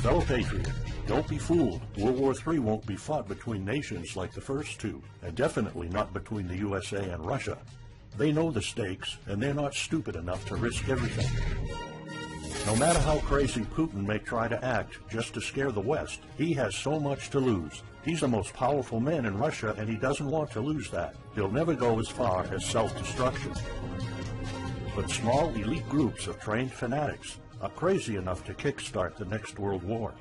Fellow patriot, don't be fooled. World War III won't be fought between nations like the first two, and definitely not between the USA and Russia. They know the stakes, and they're not stupid enough to risk everything. No matter how crazy Putin may try to act just to scare the West, he has so much to lose. He's the most powerful man in Russia, and he doesn't want to lose that. He'll never go as far as self-destruction. But small elite groups of trained fanatics are crazy enough to kickstart the next world war.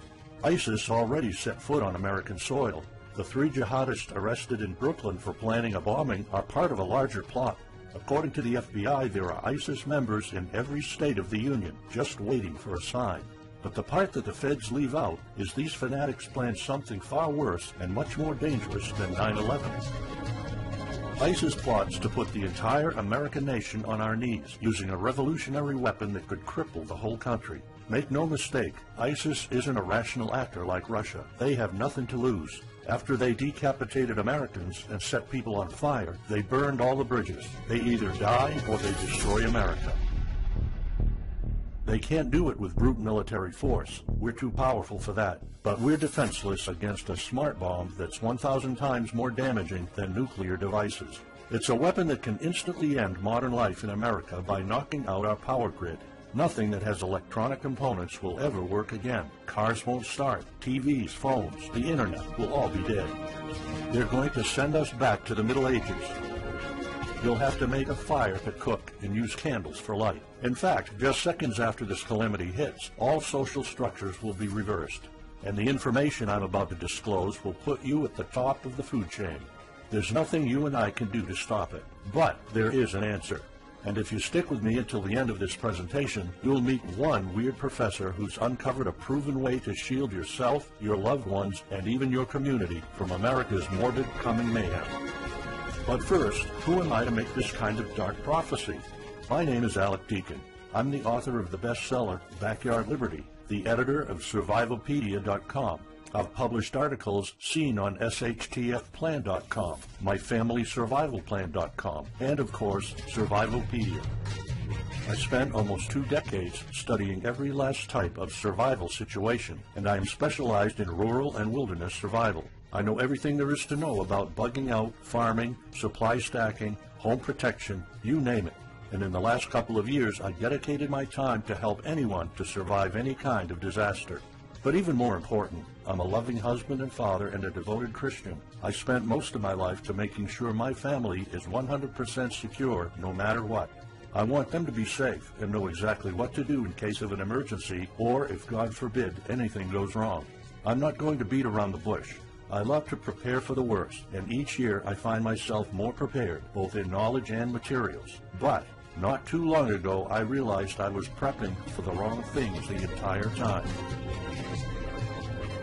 ISIS already set foot on American soil. The 3 jihadists arrested in Brooklyn for planning a bombing are part of a larger plot. According to the FBI, there are ISIS members in every state of the Union, just waiting for a sign. But the part that the feds leave out is these fanatics plan something far worse and much more dangerous than 9/11. ISIS plots to put the entire American nation on our knees, using a revolutionary weapon that could cripple the whole country. Make no mistake, ISIS isn't a rational actor like Russia. They have nothing to lose. After they decapitated Americans and set people on fire, they burned all the bridges. They either die or they destroy America. They can't do it with brute military force. We're too powerful for that. But we're defenseless against a smart bomb that's 1,000 times more damaging than nuclear devices. It's a weapon that can instantly end modern life in America by knocking out our power grid. Nothing that has electronic components will ever work again. Cars won't start. TVs, phones, the internet will all be dead. They're going to send us back to the Middle Ages. You'll have to make a fire to cook and use candles for light. In fact, just seconds after this calamity hits, all social structures will be reversed. And the information I'm about to disclose will put you at the top of the food chain. There's nothing you and I can do to stop it. But there is an answer. And if you stick with me until the end of this presentation, you'll meet one weird professor who's uncovered a proven way to shield yourself, your loved ones, and even your community from America's morbid coming mayhem. But first, who am I to make this kind of dark prophecy? My name is Alec Deacon. I'm the author of the bestseller, Backyard Liberty, the editor of Survivalpedia.com. I've published articles seen on SHTFplan.com, MyFamilySurvivalPlan.com, and of course, Survivalpedia. I spent almost 2 decades studying every last type of survival situation, and I am specialized in rural and wilderness survival. I know everything there is to know about bugging out, farming, supply stacking, home protection, you name it. And in the last couple of years, I dedicated my time to help anyone to survive any kind of disaster. But even more important, I'm a loving husband and father and a devoted Christian. I spent most of my life to making sure my family is 100% secure no matter what. I want them to be safe and know exactly what to do in case of an emergency or, if God forbid, anything goes wrong. I'm not going to beat around the bush. I love to prepare for the worst, and each year I find myself more prepared, both in knowledge and materials. But not too long ago, I realized I was prepping for the wrong things the entire time.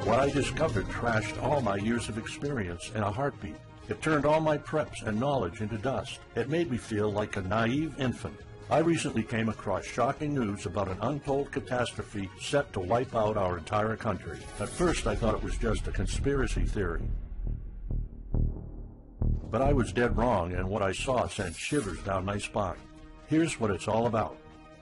What I discovered trashed all my years of experience in a heartbeat. It turned all my preps and knowledge into dust. It made me feel like a naive infant. I recently came across shocking news about an untold catastrophe set to wipe out our entire country. At first, I thought it was just a conspiracy theory. But I was dead wrong, and what I saw sent shivers down my spine. Here's what it's all about.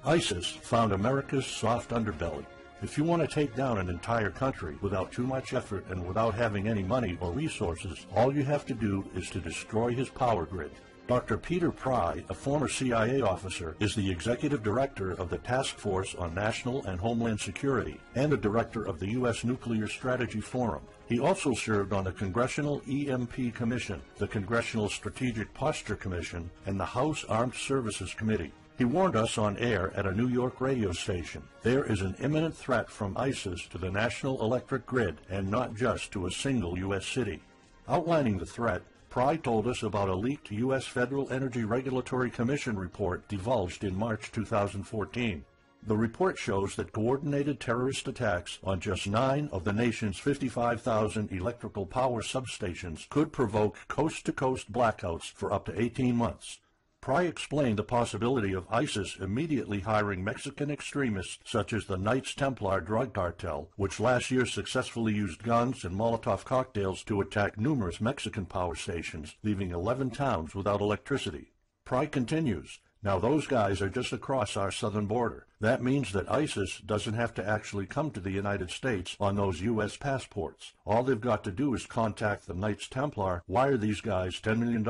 ISIS found America's soft underbelly. If you want to take down an entire country without too much effort and without having any money or resources, all you have to do is to destroy his power grid. Dr. Peter Pry, a former CIA officer, is the executive director of the Task Force on National and Homeland Security and the director of the U.S. Nuclear Strategy Forum. He also served on the Congressional EMP Commission, the Congressional Strategic Posture Commission, and the House Armed Services Committee. He warned us on air at a New York radio station. There is an imminent threat from ISIS to the national electric grid, and not just to a single U.S. city. Outlining the threat, Pry told us about a leaked U.S. Federal Energy Regulatory Commission report divulged in March 2014. The report shows that coordinated terrorist attacks on just 9 of the nation's 55,000 electrical power substations could provoke coast-to-coast blackouts for up to 18 months. Pry explained the possibility of ISIS immediately hiring Mexican extremists such as the Knights Templar drug cartel, which last year successfully used guns and Molotov cocktails to attack numerous Mexican power stations, leaving 11 towns without electricity. Pry continues, Now those guys are just across our southern border. That means that ISIS doesn't have to actually come to the United States on those U.S. passports. All they've got to do is contact the Knights Templar, wire these guys $10 million,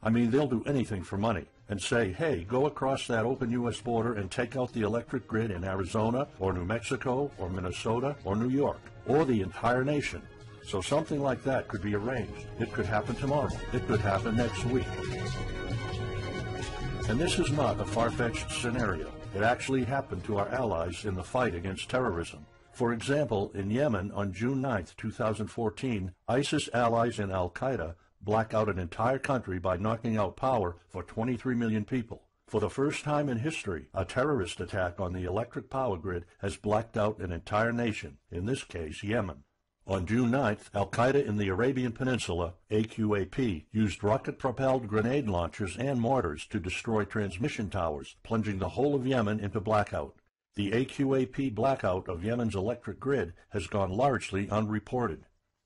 I mean they'll do anything for money, and say, hey, go across that open U.S. border and take out the electric grid in Arizona or New Mexico or Minnesota or New York or the entire nation. So something like that could be arranged. It could happen tomorrow. It could happen next week. And this is not a far-fetched scenario. It actually happened to our allies in the fight against terrorism. For example, in Yemen on June 9, 2014, ISIS allies in al-Qaeda black out an entire country by knocking out power for 23 million people. For the first time in history, a terrorist attack on the electric power grid has blacked out an entire nation, in this case Yemen. On June 9th, al-Qaeda in the Arabian Peninsula, AQAP, used rocket-propelled grenade launchers and mortars to destroy transmission towers, plunging the whole of Yemen into blackout. The AQAP blackout of Yemen's electric grid has gone largely unreported.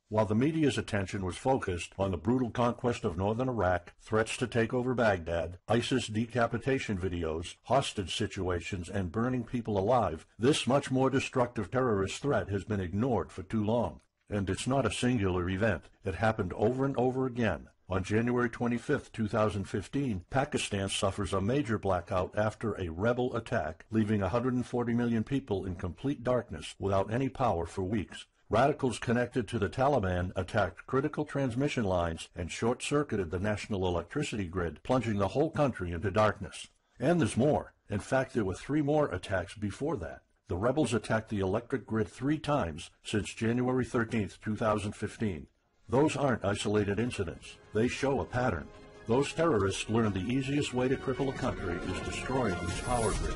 While the media's attention was focused on the brutal conquest of northern Iraq, threats to take over Baghdad, ISIS decapitation videos, hostage situations, and burning people alive, this much more destructive terrorist threat has been ignored for too long. And it's not a singular event. It happened over and over again. On January 25, 2015, Pakistan suffers a major blackout after a rebel attack, leaving 140 million people in complete darkness without any power for weeks. Radicals connected to the Taliban attacked critical transmission lines and short-circuited the national electricity grid, plunging the whole country into darkness. And there's more. In fact, there were 3 more attacks before that. The rebels attacked the electric grid 3 times since January 13, 2015. Those aren't isolated incidents. They show a pattern. Those terrorists learned the easiest way to cripple a country is destroying its power grid.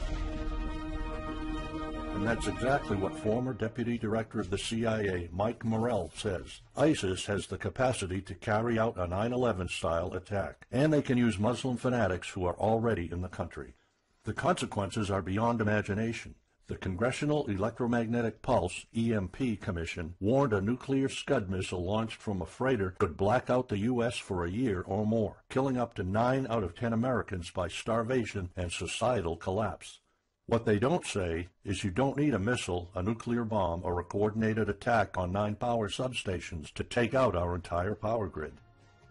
And that's exactly what former Deputy Director of the CIA, Mike Morrell, says. ISIS has the capacity to carry out a 9/11-style attack, and they can use Muslim fanatics who are already in the country. The consequences are beyond imagination. The Congressional Electromagnetic Pulse, EMP, Commission warned a nuclear Scud missile launched from a freighter could black out the U.S. for a year or more, killing up to 9 out of 10 Americans by starvation and societal collapse. What they don't say is you don't need a missile, a nuclear bomb, or a coordinated attack on 9 power substations to take out our entire power grid.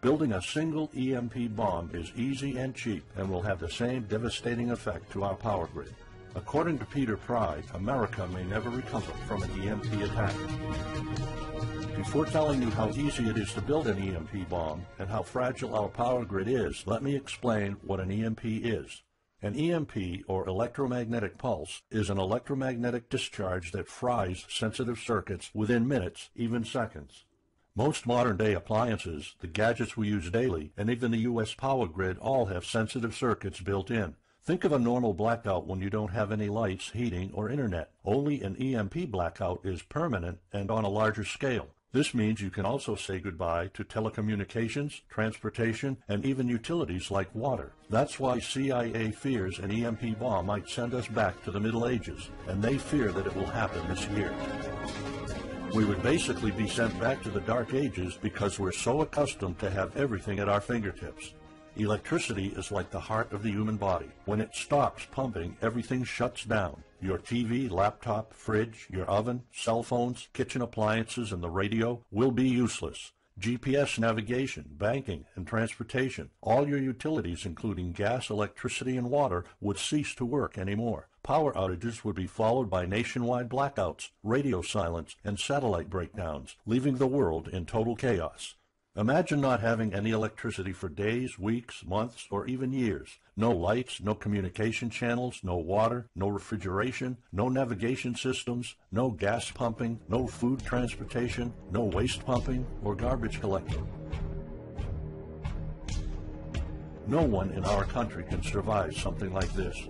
Building a single EMP bomb is easy and cheap and will have the same devastating effect to our power grid. According to Peter Pry, America may never recover from an EMP attack. Before telling you how easy it is to build an EMP bomb and how fragile our power grid is, let me explain what an EMP is. An EMP, or electromagnetic pulse, is an electromagnetic discharge that fries sensitive circuits within minutes, even seconds. Most modern-day appliances, the gadgets we use daily, and even the U.S. power grid all have sensitive circuits built in. Think of a normal blackout when you don't have any lights, heating, or internet. Only an EMP blackout is permanent and on a larger scale. This means you can also say goodbye to telecommunications, transportation, and even utilities like water. That's why CIA fears an EMP bomb might send us back to the Middle Ages, and they fear that it will happen this year. We would basically be sent back to the Dark Ages because we're so accustomed to have everything at our fingertips. Electricity is like the heart of the human body. When it stops pumping, everything shuts down. Your TV, laptop, fridge, your oven, cell phones, kitchen appliances, and the radio will be useless. GPS navigation, banking, and transportation, all your utilities, including gas, electricity, and water, would cease to work anymore. Power outages would be followed by nationwide blackouts, radio silence, and satellite breakdowns, leaving the world in total chaos. Imagine not having any electricity for days, weeks, months, or even years. No lights, no communication channels, no water, no refrigeration, no navigation systems, no gas pumping, no food transportation, no waste pumping, or garbage collecting. No one in our country can survive something like this.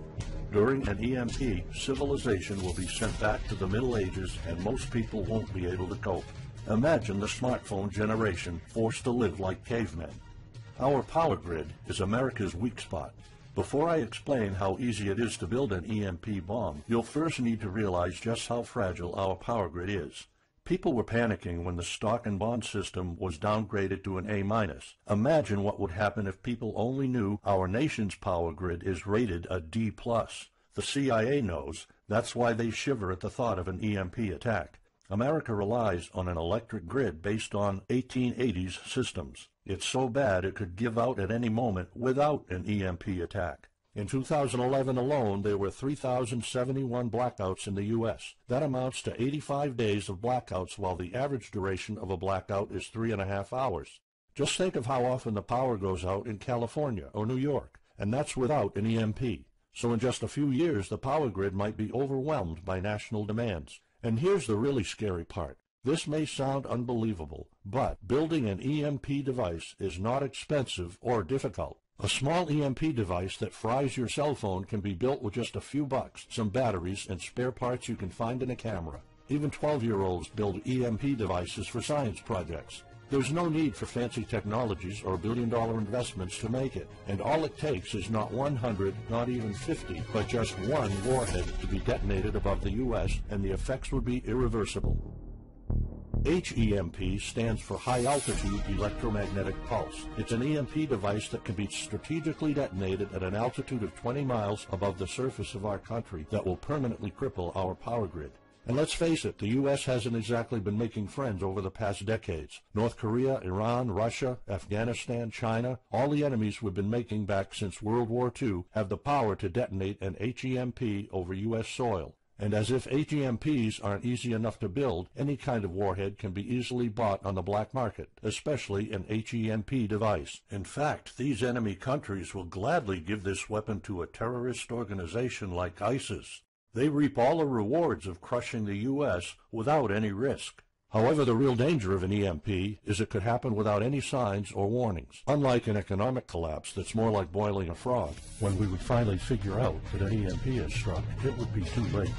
During an EMP, civilization will be sent back to the Middle Ages and most people won't be able to cope. Imagine the smartphone generation forced to live like cavemen. Our power grid is America's weak spot. Before I explain how easy it is to build an EMP bomb, you'll first need to realize just how fragile our power grid is. People were panicking when the stock and bond system was downgraded to an A-. Imagine what would happen if people only knew our nation's power grid is rated a D+. The CIA knows. That's why they shiver at the thought of an EMP attack. America relies on an electric grid based on 1880s systems. It's so bad it could give out at any moment without an EMP attack. In 2011 alone, there were 3,071 blackouts in the U.S. That amounts to 85 days of blackouts, while the average duration of a blackout is 3.5 hours. Just think of how often the power goes out in California or New York, and that's without an EMP. So in just a few years, the power grid might be overwhelmed by national demands. And here's the really scary part. This may sound unbelievable, but building an EMP device is not expensive or difficult. A small EMP device that fries your cell phone can be built with just a few bucks, some batteries, and spare parts you can find in a camera. Even 12-year-olds build EMP devices for science projects. There's no need for fancy technologies or billion-dollar investments to make it, and all it takes is not 100, not even 50, but just one warhead to be detonated above the U.S., and the effects would be irreversible. HEMP stands for High Altitude Electromagnetic Pulse. It's an EMP device that can be strategically detonated at an altitude of 20 miles above the surface of our country that will permanently cripple our power grid. And let's face it, the U.S. hasn't exactly been making friends over the past decades. North Korea, Iran, Russia, Afghanistan, China, all the enemies we've been making back since World War II have the power to detonate an HEMP over U.S. soil. And as if HEMPs aren't easy enough to build, any kind of warhead can be easily bought on the black market, especially an HEMP device. In fact, these enemy countries will gladly give this weapon to a terrorist organization like ISIS. They reap all the rewards of crushing the U.S. without any risk. However, the real danger of an EMP is it could happen without any signs or warnings. Unlike an economic collapse that's more like boiling a frog, when we would finally figure out that an EMP has struck, it would be too late.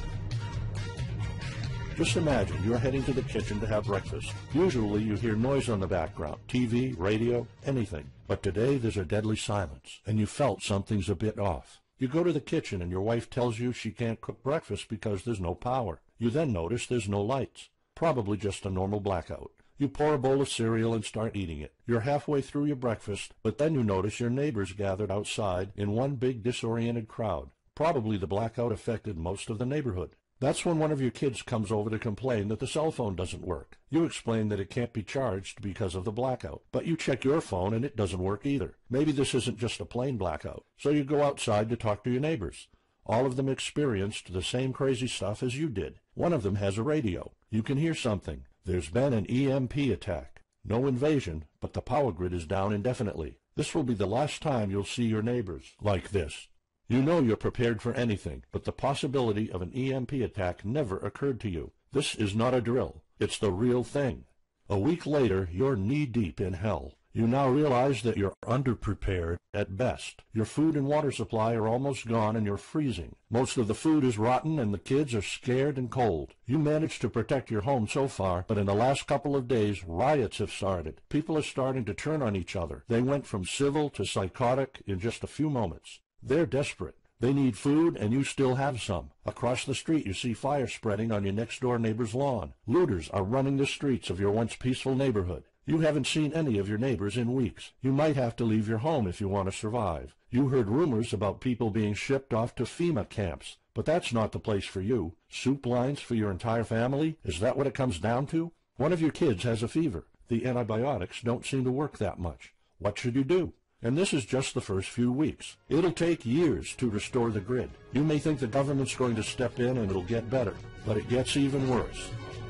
Just imagine you're heading to the kitchen to have breakfast. Usually you hear noise on the background, TV, radio, anything. But today there's a deadly silence, and you felt something's a bit off. You go to the kitchen and your wife tells you she can't cook breakfast because there's no power. You then notice there's no lights. Probably just a normal blackout. You pour a bowl of cereal and start eating it. You're halfway through your breakfast, but then you notice your neighbors gathered outside in one big disoriented crowd. Probably the blackout affected most of the neighborhood. That's when one of your kids comes over to complain that the cell phone doesn't work. You explain that it can't be charged because of the blackout, but you check your phone and it doesn't work either. Maybe this isn't just a plain blackout, so you go outside to talk to your neighbors. All of them experienced the same crazy stuff as you did. One of them has a radio. You can hear something. There's been an EMP attack. No invasion, but the power grid is down indefinitely. This will be the last time you'll see your neighbors like this. You know you're prepared for anything, but the possibility of an EMP attack never occurred to you. This is not a drill. It's the real thing. A week later, you're knee-deep in hell. You now realize that you're underprepared at best. Your food and water supply are almost gone and you're freezing. Most of the food is rotten and the kids are scared and cold. You managed to protect your home so far, but in the last couple of days, riots have started. People are starting to turn on each other. They went from civil to psychotic in just a few moments. They're desperate. They need food, and you still have some. Across the street, you see fire spreading on your next-door neighbor's lawn. Looters are running the streets of your once peaceful neighborhood. You haven't seen any of your neighbors in weeks. You might have to leave your home if you want to survive. You heard rumors about people being shipped off to FEMA camps, but that's not the place for you. Soup lines for your entire family? Is that what it comes down to? One of your kids has a fever. The antibiotics don't seem to work that much. What should you do? And this is just the first few weeks. It'll take years to restore the grid. You may think the government's going to step in and it'll get better, but it gets even worse.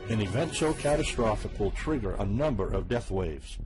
An event so catastrophic will trigger a number of death waves.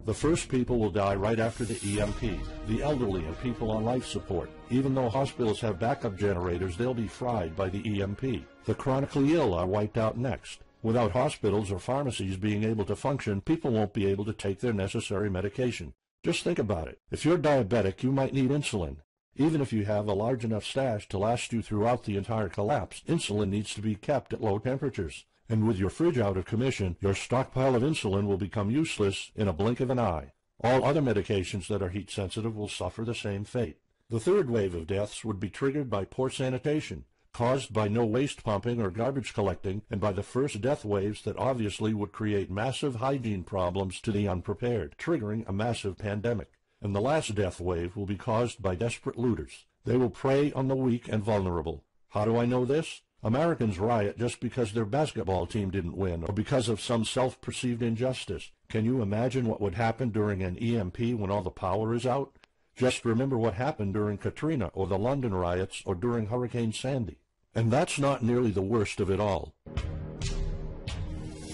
The first people will die right after the EMP, the elderly and people on life support. Even though hospitals have backup generators, they'll be fried by the EMP. The chronically ill are wiped out next. Without hospitals or pharmacies being able to function, people won't be able to take their necessary medication. Just think about it. If you're diabetic, you might need insulin. Even if you have a large enough stash to last you throughout the entire collapse, insulin needs to be kept at low temperatures. And with your fridge out of commission, your stockpile of insulin will become useless in a blink of an eye. All other medications that are heat sensitive will suffer the same fate. The third wave of deaths would be triggered by poor sanitation. caused by no waste pumping or garbage collecting, and by the first death waves that obviously would create massive hygiene problems to the unprepared, triggering a massive pandemic. And the last death wave will be caused by desperate looters. They will prey on the weak and vulnerable. How do I know this? Americans riot just because their basketball team didn't win, or because of some self-perceived injustice. Can you imagine what would happen during an EMP when all the power is out? Just remember what happened during Katrina, or the London riots, or during Hurricane Sandy. And that's not nearly the worst of it all.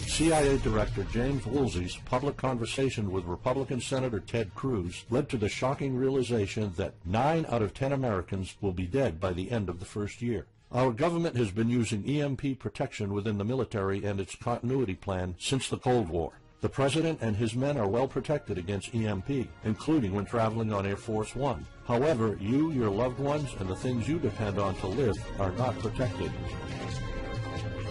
CIA Director James Woolsey's public conversation with Republican Senator Ted Cruz led to the shocking realization that 9 out of 10 Americans will be dead by the end of the first year. Our government has been using EMP protection within the military and its continuity plan since the Cold War. The President and his men are well protected against EMP, including when traveling on Air Force One. However, you, your loved ones, and the things you depend on to live are not protected.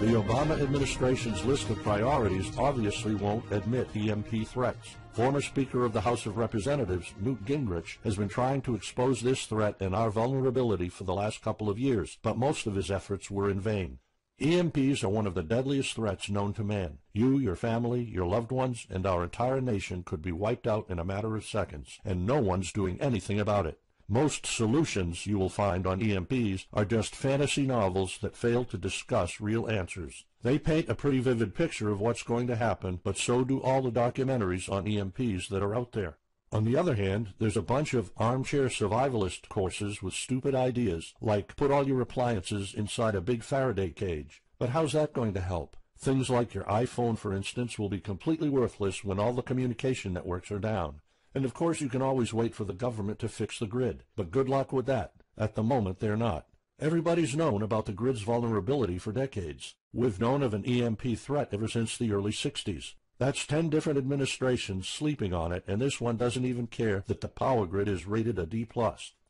The Obama administration's list of priorities obviously won't admit EMP threats. Former Speaker of the House of Representatives, Newt Gingrich, has been trying to expose this threat and our vulnerability for the last couple of years, but most of his efforts were in vain. EMPs are one of the deadliest threats known to man. You, your family, your loved ones, and our entire nation could be wiped out in a matter of seconds, and no one's doing anything about it. Most solutions you will find on EMPs are just fantasy novels that fail to discuss real answers. They paint a pretty vivid picture of what's going to happen, but so do all the documentaries on EMPs that are out there. On the other hand, there's a bunch of armchair survivalist courses with stupid ideas, like put all your appliances inside a big Faraday cage. But how's that going to help? Things like your iPhone, for instance, will be completely worthless when all the communication networks are down. And of course you can always wait for the government to fix the grid, but good luck with that. At the moment they're not. Everybody's known about the grid's vulnerability for decades. We've known of an EMP threat ever since the early 60s. That's 10 different administrations sleeping on it, and this one doesn't even care that the power grid is rated a D+.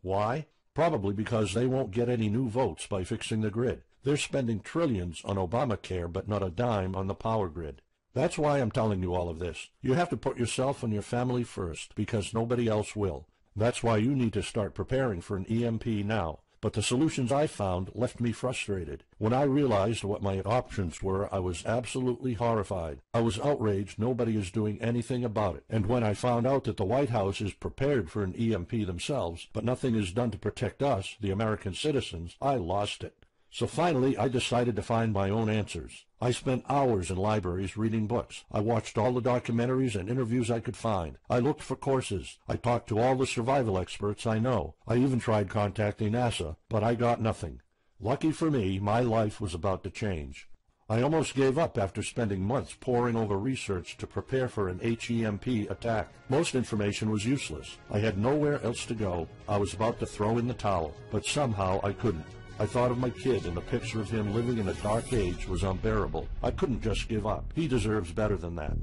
Why? Probably because they won't get any new votes by fixing the grid. They're spending trillions on Obamacare, but not a dime on the power grid. That's why I'm telling you all of this. You have to put yourself and your family first, because nobody else will. That's why you need to start preparing for an EMP now. But the solutions I found left me frustrated. When I realized what my options were, I was absolutely horrified. I was outraged nobody is doing anything about it. And when I found out that the White House is prepared for an EMP themselves, but nothing is done to protect us, the American citizens, I lost it. So finally, I decided to find my own answers. I spent hours in libraries reading books. I watched all the documentaries and interviews I could find. I looked for courses. I talked to all the survival experts I know. I even tried contacting NASA, but I got nothing. Lucky for me, my life was about to change. I almost gave up after spending months poring over research to prepare for an HEMP attack. Most information was useless. I had nowhere else to go. I was about to throw in the towel, but somehow I couldn't. I thought of my kid, and the picture of him living in a dark age was unbearable. I couldn't just give up. He deserves better than that.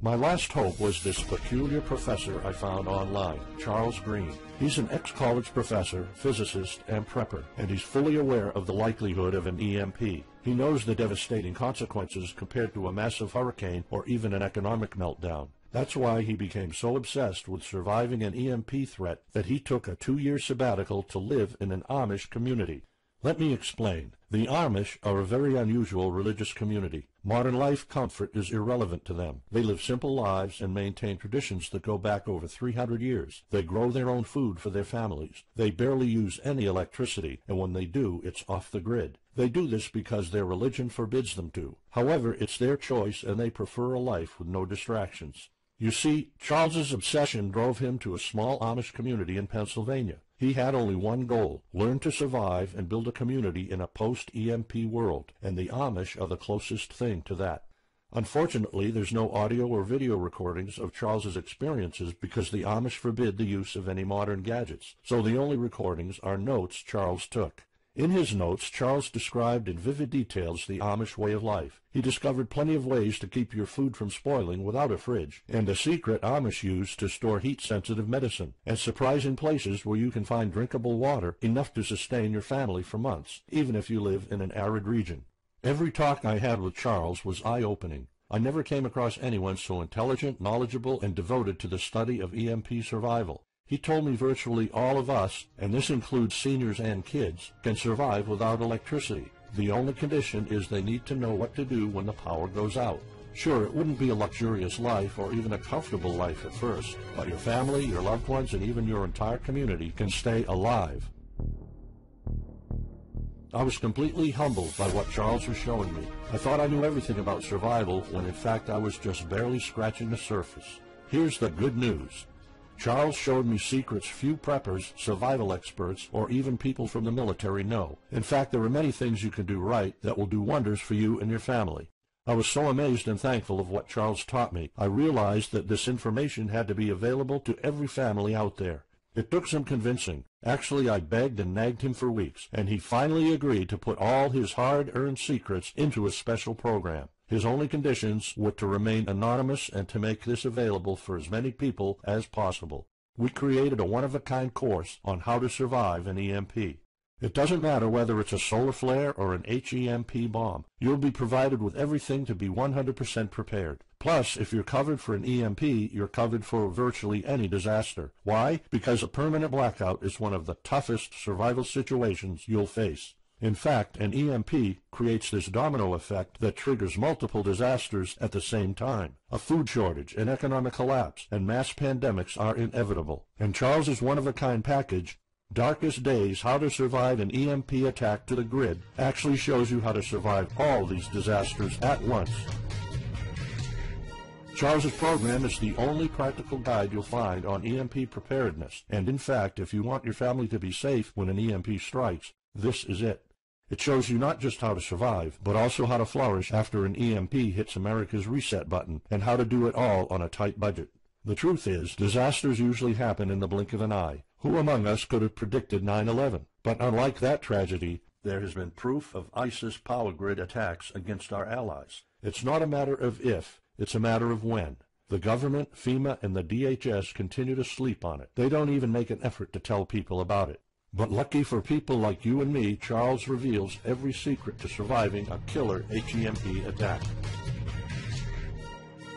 My last hope was this peculiar professor I found online, Charles Green. He's an ex-college professor, physicist, and prepper, and he's fully aware of the likelihood of an EMP. He knows the devastating consequences compared to a massive hurricane or even an economic meltdown. That's why he became so obsessed with surviving an EMP threat that he took a 2-year sabbatical to live in an Amish community. Let me explain. The Amish are a very unusual religious community. Modern life comfort is irrelevant to them. They live simple lives and maintain traditions that go back over 300 years. They grow their own food for their families. They barely use any electricity, and when they do, it's off the grid. They do this because their religion forbids them to. However, it's their choice, and they prefer a life with no distractions. You see, Charles's obsession drove him to a small Amish community in Pennsylvania. He had only one goal: learn to survive and build a community in a post-EMP world, and the Amish are the closest thing to that. Unfortunately, there's no audio or video recordings of Charles's experiences because the Amish forbid the use of any modern gadgets, so the only recordings are notes Charles took. In his notes, Charles described in vivid details the Amish way of life. He discovered plenty of ways to keep your food from spoiling without a fridge, and a secret Amish use to store heat-sensitive medicine, and surprising places where you can find drinkable water enough to sustain your family for months, even if you live in an arid region. Every talk I had with Charles was eye-opening. I never came across anyone so intelligent, knowledgeable, and devoted to the study of EMP survival. He told me virtually all of us, and this includes seniors and kids, can survive without electricity. The only condition is they need to know what to do when the power goes out. Sure, it wouldn't be a luxurious life or even a comfortable life at first, but your family, your loved ones, and even your entire community can stay alive. I was completely humbled by what Charles was showing me. I thought I knew everything about survival when in fact I was just barely scratching the surface. Here's the good news. Charles showed me secrets few preppers, survival experts, or even people from the military know. In fact, there are many things you can do right that will do wonders for you and your family. I was so amazed and thankful of what Charles taught me. I realized that this information had to be available to every family out there. It took some convincing. Actually, I begged and nagged him for weeks, and he finally agreed to put all his hard-earned secrets into a special program. His only conditions were to remain anonymous and to make this available for as many people as possible. We created a one-of-a-kind course on how to survive an EMP. It doesn't matter whether it's a solar flare or an HEMP bomb. You'll be provided with everything to be 100% prepared. Plus, if you're covered for an EMP, you're covered for virtually any disaster. Why? Because a permanent blackout is one of the toughest survival situations you'll face. In fact, an EMP creates this domino effect that triggers multiple disasters at the same time. A food shortage, an economic collapse, and mass pandemics are inevitable. And Charles's one-of-a-kind package, Darkest Days, How to Survive an EMP Attack to the Grid, actually shows you how to survive all these disasters at once. Charles's program is the only practical guide you'll find on EMP preparedness, and in fact, if you want your family to be safe when an EMP strikes, this is it. It shows you not just how to survive, but also how to flourish after an EMP hits America's reset button, and how to do it all on a tight budget. The truth is, disasters usually happen in the blink of an eye. Who among us could have predicted 9/11? But unlike that tragedy, there has been proof of ISIS power grid attacks against our allies. It's not a matter of if, it's a matter of when. The government, FEMA, and the DHS continue to sleep on it. They don't even make an effort to tell people about it. But lucky for people like you and me, Charles reveals every secret to surviving a killer HEMP attack.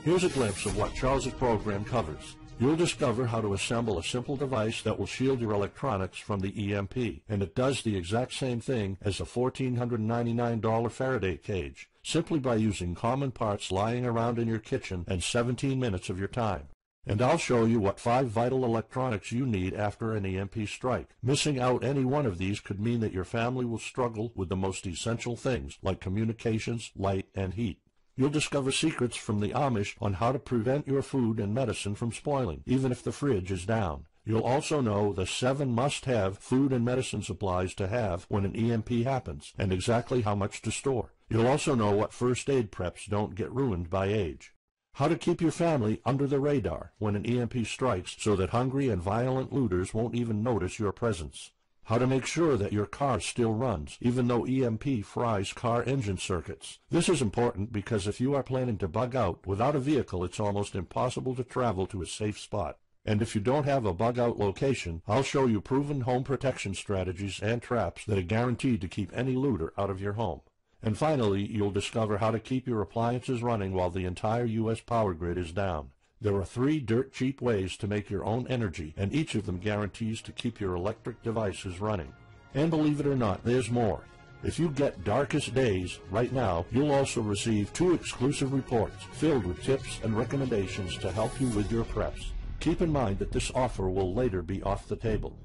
Here's a glimpse of what Charles's program covers. You'll discover how to assemble a simple device that will shield your electronics from the EMP, and it does the exact same thing as a $1,499 Faraday cage, simply by using common parts lying around in your kitchen and 17 minutes of your time. And I'll show you what 5 vital electronics you need after an EMP strike. Missing out any one of these could mean that your family will struggle with the most essential things like communications, light, and heat. You'll discover secrets from the Amish on how to prevent your food and medicine from spoiling, even if the fridge is down. You'll also know the 7 must-have food and medicine supplies to have when an EMP happens, and exactly how much to store. You'll also know what first aid preps don't get ruined by age. How to keep your family under the radar when an EMP strikes so that hungry and violent looters won't even notice your presence. How to make sure that your car still runs, even though EMP fries car engine circuits. This is important because if you are planning to bug out, without a vehicle it's almost impossible to travel to a safe spot. And if you don't have a bug-out location, I'll show you proven home protection strategies and traps that are guaranteed to keep any looter out of your home. And finally, you'll discover how to keep your appliances running while the entire U.S. power grid is down. There are 3 dirt-cheap ways to make your own energy, and each of them guarantees to keep your electric devices running. And believe it or not, there's more. If you get Darkest Days right now, you'll also receive 2 exclusive reports filled with tips and recommendations to help you with your preps. Keep in mind that this offer will later be off the table.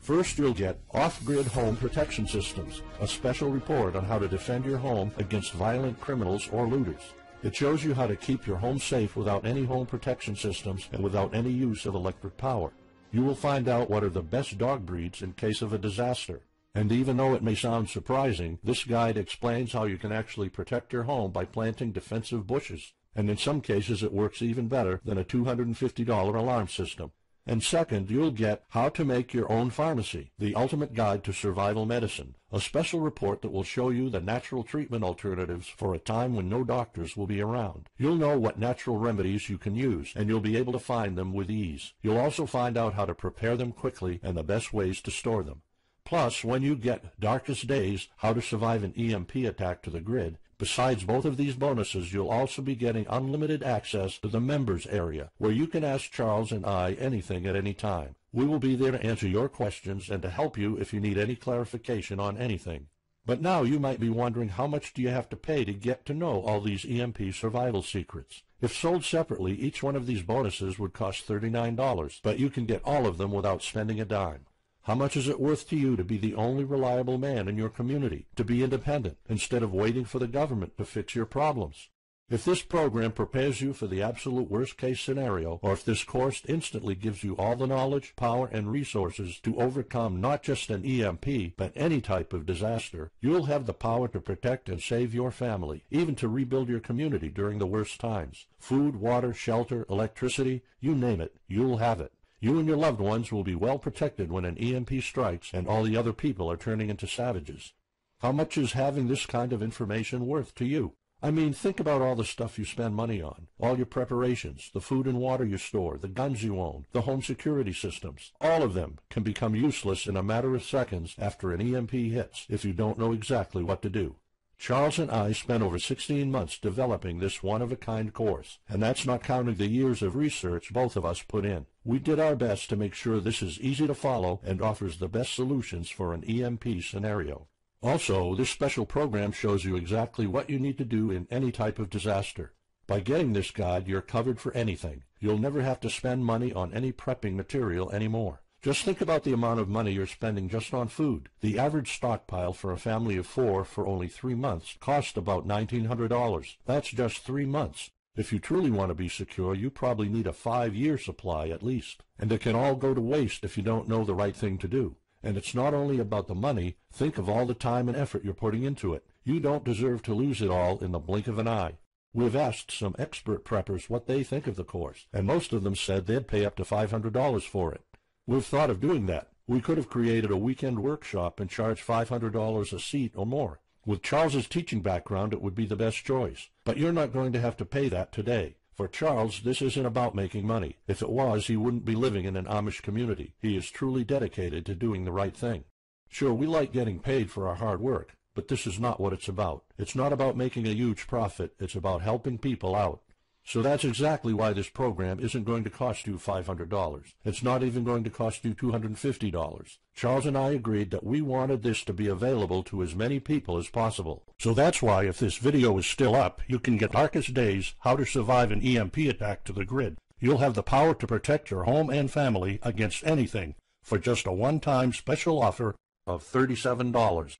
First, you'll get Off-Grid Home Protection Systems, a special report on how to defend your home against violent criminals or looters. It shows you how to keep your home safe without any home protection systems and without any use of electric power. You will find out what are the best dog breeds in case of a disaster. And even though it may sound surprising, this guide explains how you can actually protect your home by planting defensive bushes. And in some cases it works even better than a $250 alarm system. And second, you'll get How to Make Your Own Pharmacy, the ultimate guide to survival medicine, a special report that will show you the natural treatment alternatives for a time when no doctors will be around. You'll know what natural remedies you can use, and you'll be able to find them with ease. You'll also find out how to prepare them quickly and the best ways to store them. Plus, when you get Darkest Days, How to Survive an EMP Attack to the Grid, Besides both of these bonuses, you'll also be getting unlimited access to the members area, where you can ask Charles and I anything at any time. We will be there to answer your questions and to help you if you need any clarification on anything. But now you might be wondering, how much do you have to pay to get to know all these EMP survival secrets? If sold separately, each one of these bonuses would cost $39, but you can get all of them without spending a dime. How much is it worth to you to be the only reliable man in your community, to be independent, instead of waiting for the government to fix your problems? If this program prepares you for the absolute worst-case scenario, or if this course instantly gives you all the knowledge, power, and resources to overcome not just an EMP, but any type of disaster, you'll have the power to protect and save your family, even to rebuild your community during the worst times. Food, water, shelter, electricity, you name it, you'll have it. You and your loved ones will be well protected when an EMP strikes and all the other people are turning into savages. How much is having this kind of information worth to you? I mean, think about all the stuff you spend money on, all your preparations, the food and water you store, the guns you own, the home security systems. All of them can become useless in a matter of seconds after an EMP hits if you don't know exactly what to do. Charles and I spent over 16 months developing this one-of-a-kind course, and that's not counting the years of research both of us put in. We did our best to make sure this is easy to follow and offers the best solutions for an EMP scenario. Also, this special program shows you exactly what you need to do in any type of disaster. By getting this guide, you're covered for anything. You'll never have to spend money on any prepping material anymore. Just think about the amount of money you're spending just on food. The average stockpile for a family of 4 for only 3 months costs about $1,900. That's just 3 months. If you truly want to be secure, you probably need a 5-year supply at least. And it can all go to waste if you don't know the right thing to do. And it's not only about the money. Think of all the time and effort you're putting into it. You don't deserve to lose it all in the blink of an eye. We've asked some expert preppers what they think of the course, and most of them said they'd pay up to $500 for it. We've thought of doing that. We could have created a weekend workshop and charged $500 a seat or more. With Charles's teaching background, it would be the best choice. But you're not going to have to pay that today. For Charles, this isn't about making money. If it was, he wouldn't be living in an Amish community. He is truly dedicated to doing the right thing. Sure, we like getting paid for our hard work, but this is not what it's about. It's not about making a huge profit. It's about helping people out. So that's exactly why this program isn't going to cost you $500. It's not even going to cost you $250. Charles and I agreed that we wanted this to be available to as many people as possible. So that's why, if this video is still up, you can get Darkest Days, How to Survive an EMP Attack to the grid. You'll have the power to protect your home and family against anything for just a one-time special offer of $37.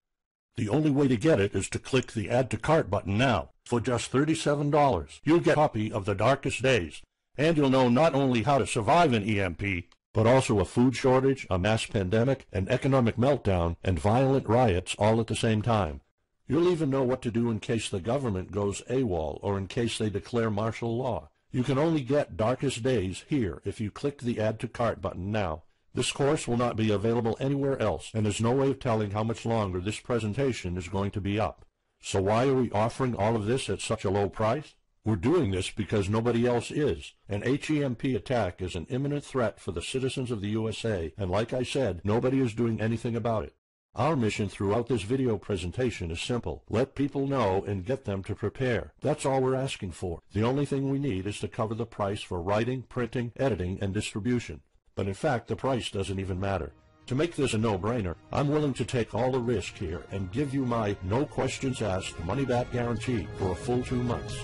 The only way to get it is to click the Add to Cart button now. For just $37, you'll get a copy of The Darkest Days, and you'll know not only how to survive an EMP, but also a food shortage, a mass pandemic, an economic meltdown, and violent riots all at the same time. You'll even know what to do in case the government goes AWOL or in case they declare martial law. You can only get Darkest Days here if you click the Add to Cart button now. This course will not be available anywhere else, and there's no way of telling how much longer this presentation is going to be up. So why are we offering all of this at such a low price? We're doing this because nobody else is. An HEMP attack is an imminent threat for the citizens of the USA, and like I said, nobody is doing anything about it. Our mission throughout this video presentation is simple. Let people know and get them to prepare. That's all we're asking for. The only thing we need is to cover the price for writing, printing, editing, and distribution. But in fact, the price doesn't even matter. To make this a no-brainer, I'm willing to take all the risk here and give you my no-questions-asked money-back guarantee for a full 2 months.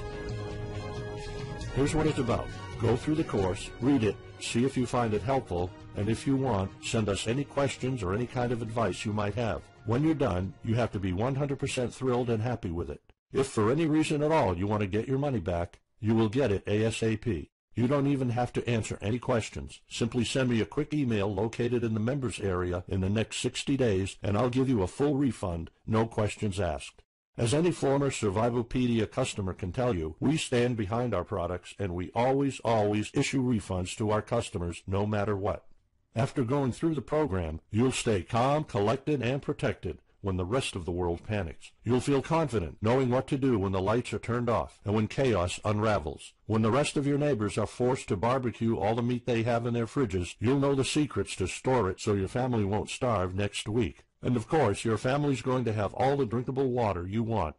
Here's what it's about. Go through the course, read it, see if you find it helpful, and if you want, send us any questions or any kind of advice you might have. When you're done, you have to be 100% thrilled and happy with it. If for any reason at all you want to get your money back, you will get it ASAP. You don't even have to answer any questions. Simply send me a quick email located in the members area in the next 60 days, and I'll give you a full refund, no questions asked. As any former Survivalpedia customer can tell you, we stand behind our products, and we always issue refunds to our customers no matter what. After going through the program, you'll stay calm, collected, and protected when the rest of the world panics. You'll feel confident knowing what to do when the lights are turned off and when chaos unravels. When the rest of your neighbors are forced to barbecue all the meat they have in their fridges, you'll know the secrets to store it so your family won't starve next week. And of course, your family's going to have all the drinkable water you want.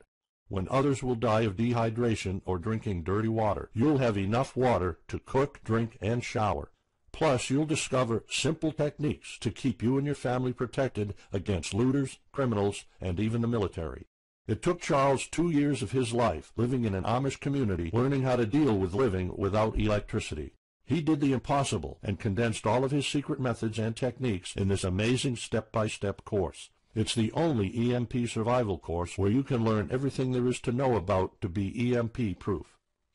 When others will die of dehydration or drinking dirty water, you'll have enough water to cook, drink, and shower. Plus, you'll discover simple techniques to keep you and your family protected against looters, criminals, and even the military. It took Charles 2 years of his life living in an Amish community learning how to deal with living without electricity. He did the impossible and condensed all of his secret methods and techniques in this amazing step-by-step course. It's the only EMP survival course where you can learn everything there is to know about to be EMP-proof.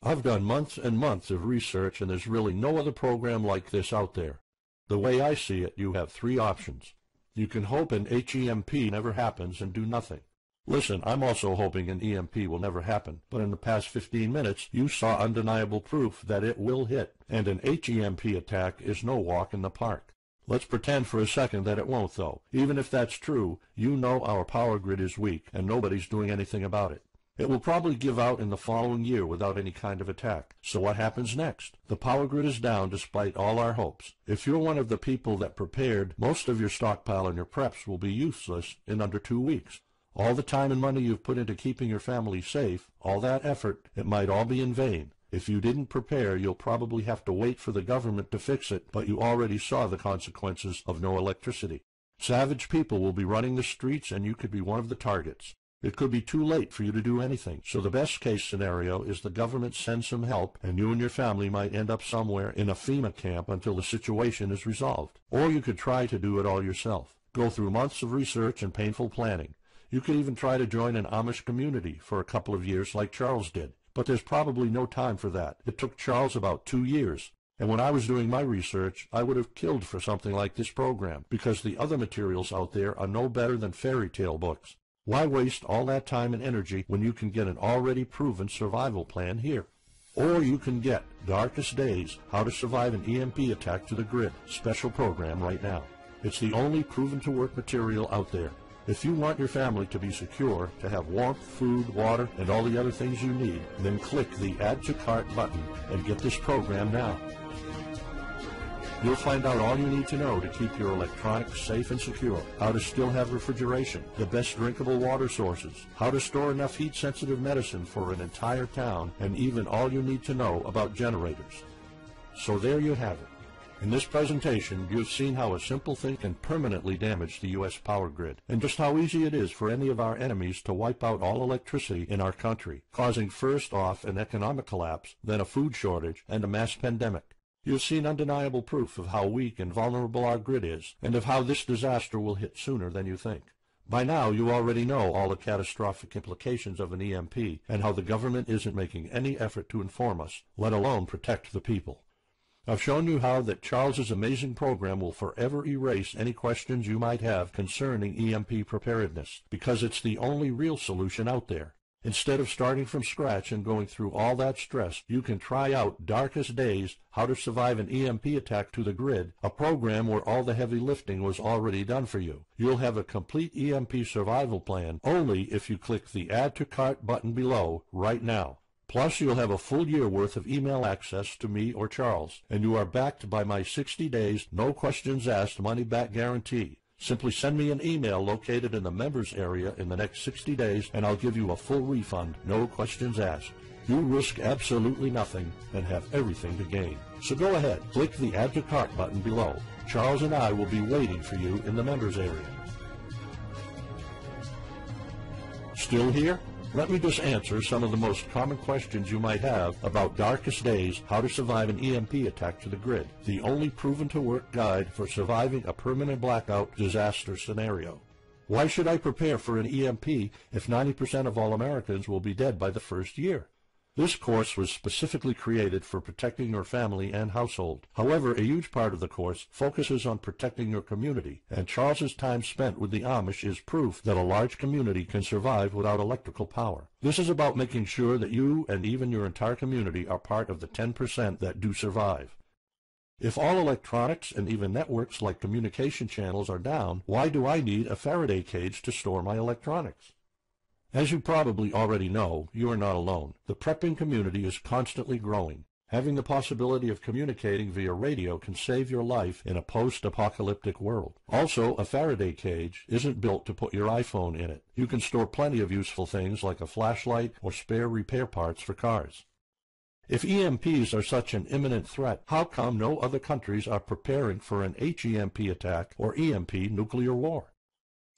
I've done months and months of research, and there's really no other program like this out there. The way I see it, you have 3 options. You can hope an HEMP never happens and do nothing. Listen, I'm also hoping an EMP will never happen, but in the past 15 minutes, you saw undeniable proof that it will hit, and an HEMP attack is no walk in the park. Let's pretend for a second that it won't, though. Even if that's true, you know our power grid is weak, and nobody's doing anything about it. It will probably give out in the following year without any kind of attack. So what happens next? The power grid is down despite all our hopes. If you're one of the people that prepared, most of your stockpile and your preps will be useless in under 2 weeks. All the time and money you've put into keeping your family safe, all that effort, it might all be in vain. If you didn't prepare, you'll probably have to wait for the government to fix it, but you already saw the consequences of no electricity. Savage people will be running the streets, and you could be one of the targets. It could be too late for you to do anything, so the best-case scenario is the government sends some help, and you and your family might end up somewhere in a FEMA camp until the situation is resolved. Or you could try to do it all yourself. Go through months of research and painful planning. You could even try to join an Amish community for a couple of years like Charles did. But there's probably no time for that. It took Charles about 2 years. And when I was doing my research, I would have killed for something like this program, because the other materials out there are no better than fairy tale books. Why waste all that time and energy when you can get an already proven survival plan here? Or you can get Darkest Days, How to Survive an EMP Attack to the Grid special program right now. It's the only proven-to-work material out there. If you want your family to be secure, to have warmth, food, water, and all the other things you need, then click the Add to Cart button and get this program now. You'll find out all you need to know to keep your electronics safe and secure, how to still have refrigeration, the best drinkable water sources, how to store enough heat-sensitive medicine for an entire town, and even all you need to know about generators. So there you have it. In this presentation, you've seen how a simple thing can permanently damage the U.S. power grid, and just how easy it is for any of our enemies to wipe out all electricity in our country, causing first off an economic collapse, then a food shortage, and a mass pandemic. You've seen undeniable proof of how weak and vulnerable our grid is, and of how this disaster will hit sooner than you think. By now, you already know all the catastrophic implications of an EMP, and how the government isn't making any effort to inform us, let alone protect the people. I've shown you how that Charles's amazing program will forever erase any questions you might have concerning EMP preparedness, because it's the only real solution out there. Instead of starting from scratch and going through all that stress, you can try out Darkest Days, How to Survive an EMP Attack to the Grid, a program where all the heavy lifting was already done for you. You'll have a complete EMP survival plan only if you click the Add to Cart button below right now. Plus, you'll have a full year worth of email access to me or Charles, and you are backed by my 60 days, no questions asked money-back guarantee. Simply send me an email located in the members area in the next 60 days, and I'll give you a full refund, no questions asked. You risk absolutely nothing and have everything to gain. So go ahead, click the Add to Cart button below. Charles and I will be waiting for you in the members area. Still here? Let me just answer some of the most common questions you might have about Darkest Days, How to Survive an EMP Attack to the Grid, the only proven-to-work guide for surviving a permanent blackout disaster scenario. Why should I prepare for an EMP if 90% of all Americans will be dead by the first year? This course was specifically created for protecting your family and household. However, a huge part of the course focuses on protecting your community, and Charles's time spent with the Amish is proof that a large community can survive without electrical power. This is about making sure that you and even your entire community are part of the 10% that do survive. If all electronics and even networks like communication channels are down, why do I need a Faraday cage to store my electronics? As you probably already know, you are not alone. The prepping community is constantly growing. Having the possibility of communicating via radio can save your life in a post-apocalyptic world. Also, a Faraday cage isn't built to put your iPhone in it. You can store plenty of useful things like a flashlight or spare repair parts for cars. If EMPs are such an imminent threat, how come no other countries are preparing for an HEMP attack or EMP nuclear war?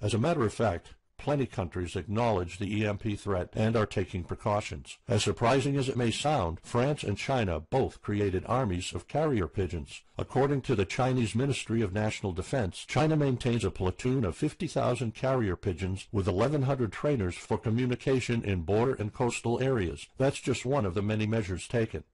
As a matter of fact, plenty countries acknowledge the EMP threat and are taking precautions. As surprising as it may sound, France and China both created armies of carrier pigeons. According to the Chinese Ministry of National Defense, China maintains a platoon of 50,000 carrier pigeons with 1,100 trainers for communication in border and coastal areas. That's just one of the many measures taken.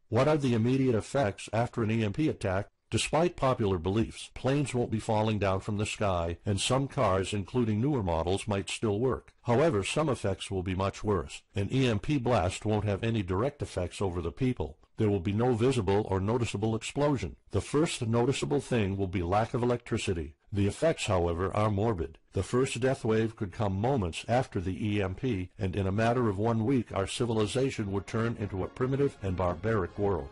What are the immediate effects after an EMP attack? Despite popular beliefs, planes won't be falling down from the sky, and some cars, including newer models, might still work. However, some effects will be much worse. An EMP blast won't have any direct effects over the people. There will be no visible or noticeable explosion. The first noticeable thing will be lack of electricity. The effects, however, are morbid. The first death wave could come moments after the EMP, and in a matter of 1 week our civilization would turn into a primitive and barbaric world.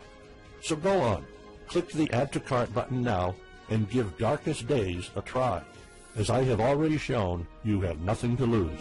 So go on. Click the Add to Cart button now and give Darkest Days a try. As I have already shown, you have nothing to lose.